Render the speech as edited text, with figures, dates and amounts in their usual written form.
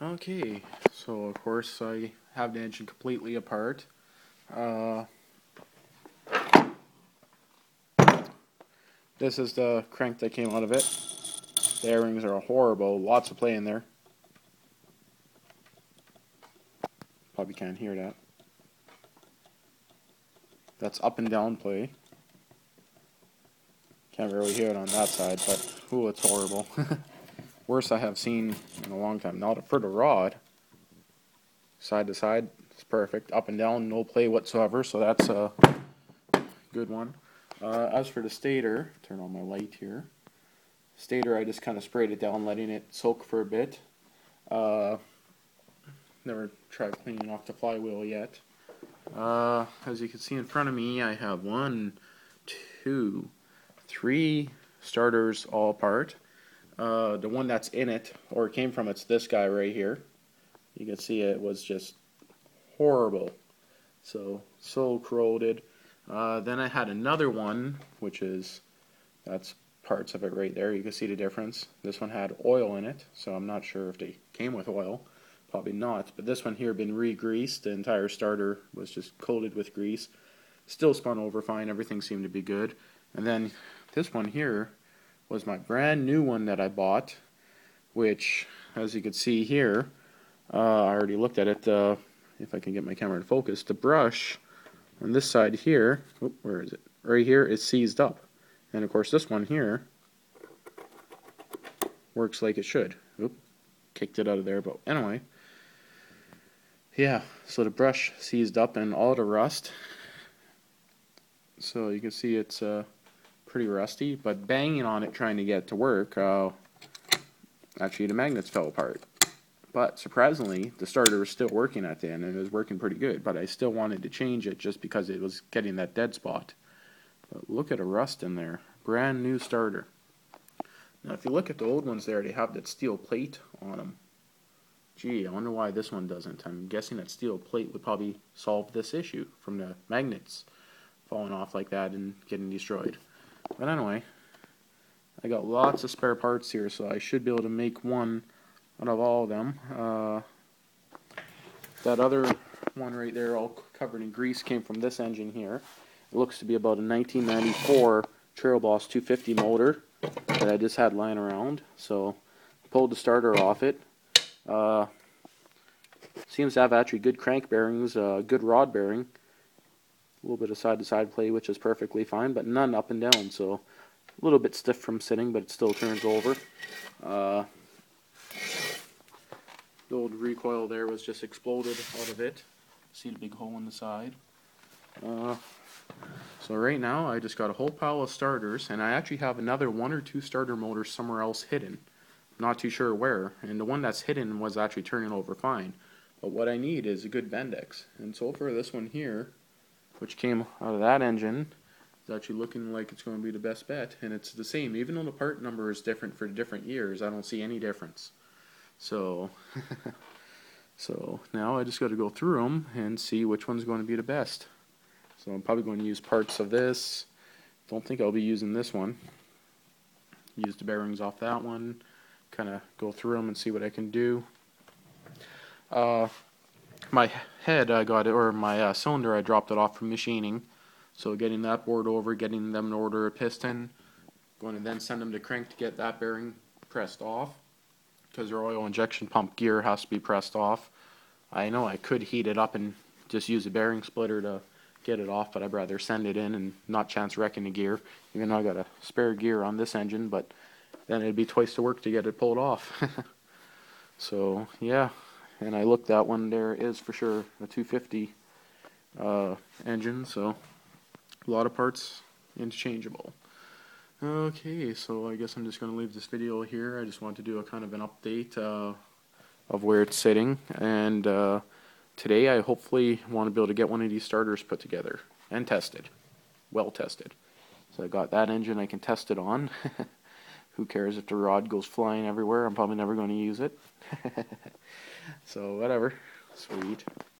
Okay, so of course I have the engine completely apart. Uh, this is the crank that came out of it. The air-rings are horrible, lots of play in there. Probably can't hear that. That's up and down play. Can't really hear it on that side, but ooh, it's horrible. Worst I have seen in a long time. Now for the rod, side to side, it's perfect. Up and down, no play whatsoever, so that's a good one. As for the stator, turn on my light here. Stator, I just kind of sprayed it down, letting it soak for a bit. Never tried cleaning off the flywheel yet. As you can see in front of me, I have 1, 2, 3 starters all apart. The one that's in it, or came from, it's this guy right here. You can see it was just horrible. So corroded. Then I had another one, that's parts of it right there. You can see the difference. This one had oil in it, so I'm not sure if they came with oil. Probably not. But this one here been re-greased. The entire starter was just coated with grease. Still spun over fine. Everything seemed to be good. And then this one here was my brand new one that I bought, which, as you can see here, I already looked at it. If I can get my camera to focus, the brush on this side here, where is it? Right here, is seized up. And of course this one here works like it should. Kicked it out of there, but anyway. Yeah, so the brush seized up and all the rust. So you can see it's pretty rusty, but banging on it trying to get it to work, actually the magnets fell apart. But surprisingly, the starter was still working at the end, and it was working pretty good, but I still wanted to change it just because it was getting that dead spot. But look at the rust in there. Brand new starter. Now if you look at the old ones there, they have that steel plate on them. Gee, I wonder why this one doesn't. I'm guessing that steel plate would probably solve this issue from the magnets falling off like that and getting destroyed. But anyway, I got lots of spare parts here, so I should be able to make one out of all of them. That other one right there, all covered in grease, came from this engine here. It looks to be about a 1994 Trail Boss 250 motor that I just had lying around. So I pulled the starter off it. Seems to have actually good crank bearings, good rod bearing. A little bit of side-to-side play, which is perfectly fine, but none up and down. So a little bit stiff from sitting, but it still turns over. The old recoil there was just exploded out of it. See the big hole in the side. So right now I just got a whole pile of starters, and I actually have another 1 or 2 starter motors somewhere else hidden. Not too sure where, and the one that's hidden was actually turning over fine. But what I need is a good Bendix, and so for this one here, which came out of that engine, is actually looking like it's going to be the best bet, and it's the same. Even though the part number is different for different years, I don't see any difference. So, so now I just got to go through them and see which one's going to be the best. So I'm probably going to use parts of this. Don't think I'll be using this one. Use the bearings off that one. Kind of go through them and see what I can do. My head I got it, or my cylinder I dropped it off from machining. So getting that board over, getting them to order a piston. Going to then send them to crank to get that bearing pressed off, because their oil injection pump gear has to be pressed off. I know I could heat it up and just use a bearing splitter to get it off, but I'd rather send it in and not chance wrecking the gear, even though I got a spare gear on this engine, but then it'd be twice the work to get it pulled off. So yeah, and I looked, that one there is for sure a 250 engine, so a lot of parts interchangeable. Okay, so I guess I'm just going to leave this video here. I just want to do a kind of an update of where it's sitting, and today I hopefully want to be able to get one of these starters put together and tested, well tested. So I got that engine I can test it on. Who cares if the rod goes flying everywhere? I'm probably never going to use it. So whatever, sweet.